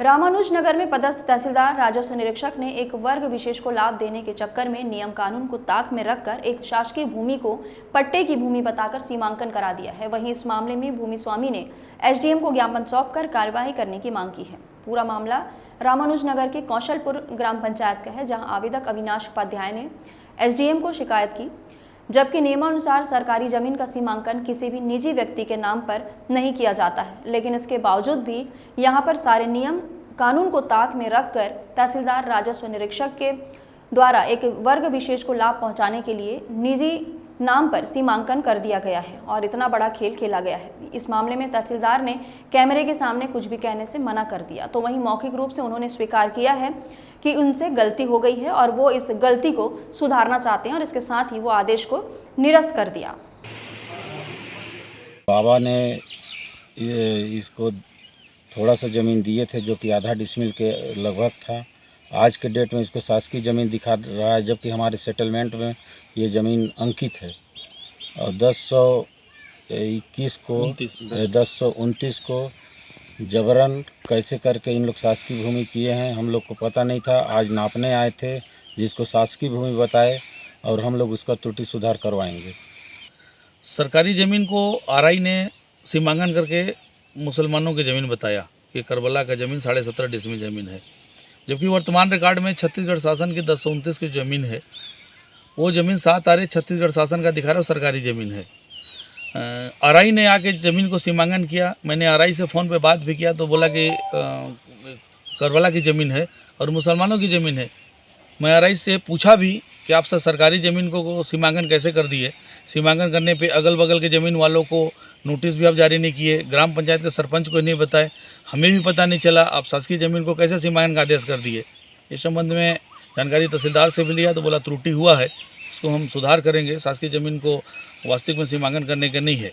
रामानुजनगर में पदस्थ तहसीलदार राजस्व निरीक्षक ने एक वर्ग विशेष को लाभ देने के चक्कर में नियम कानून को ताक में रखकर एक शासकीय भूमि को पट्टे की भूमि बताकर सीमांकन करा दिया है। वहीं इस मामले में भूमि स्वामी ने एसडीएम को ज्ञापन सौंपकर कार्यवाही करने की मांग की है। पूरा मामला रामानुजनगर के कौशलपुर ग्राम पंचायत का है, जहाँ आवेदक अविनाश उपाध्याय ने एसडीएम को शिकायत की, जबकि नियमानुसार सरकारी जमीन का सीमांकन किसी भी निजी व्यक्ति के नाम पर नहीं किया जाता है, लेकिन इसके बावजूद भी यहां पर सारे नियम कानून को ताक में रखकर तहसीलदार राजस्व निरीक्षक के द्वारा एक वर्ग विशेष को लाभ पहुंचाने के लिए निजी नाम पर सीमांकन कर दिया गया है और इतना बड़ा खेल खेला गया है। इस मामले में तहसीलदार ने कैमरे के सामने कुछ भी कहने से मना कर दिया, तो वहीं मौखिक रूप से उन्होंने स्वीकार किया है कि उनसे गलती हो गई है और वो इस गलती को सुधारना चाहते हैं और इसके साथ ही वो आदेश को निरस्त कर दिया। बाबा ने इसको थोड़ा सा ज़मीन दिए थे जो कि आधा डिसमिल के लगभग था। आज के डेट में इसको शासकीय ज़मीन दिखा रहा है, जबकि हमारे सेटलमेंट में ये ज़मीन अंकित है और 1029 को जबरन कैसे करके इन लोग शासकीय भूमि किए हैं, हम लोग को पता नहीं था। आज नापने आए थे, जिसको शासकीय भूमि बताए और हम लोग उसका त्रुटि सुधार करवाएंगे। सरकारी ज़मीन को आरआई ने सीमांकन करके मुसलमानों की ज़मीन बताया कि करबला का ज़मीन 17.5 डिसमिल ज़मीन है, जबकि वर्तमान रिकॉर्ड में छत्तीसगढ़ शासन की 1029 की ज़मीन है। वो ज़मीन 7 आरे छत्तीसगढ़ शासन का दिखा रहा है, सरकारी ज़मीन है। आरआई ने आके ज़मीन को सीमांकन किया। मैंने आरआई से फ़ोन पे बात भी किया तो बोला कि करबला की ज़मीन है और मुसलमानों की ज़मीन है। मैं आरआई से पूछा भी कि आप सरकारी ज़मीन को सीमांकन कैसे कर दिए। सीमांकन करने पे अगल बगल के ज़मीन वालों को नोटिस भी आप जारी नहीं किए, ग्राम पंचायत के सरपंच को नहीं बताए, हमें भी पता नहीं चला, आप शासकीय ज़मीन को कैसे सीमांकन का आदेश कर दिए। इस संबंध में जानकारी तहसीलदार से भी लिया तो बोला त्रुटि हुआ है, इसको हम सुधार करेंगे। शासकीय ज़मीन को वास्तविक में सीमांकन करने के नहीं है।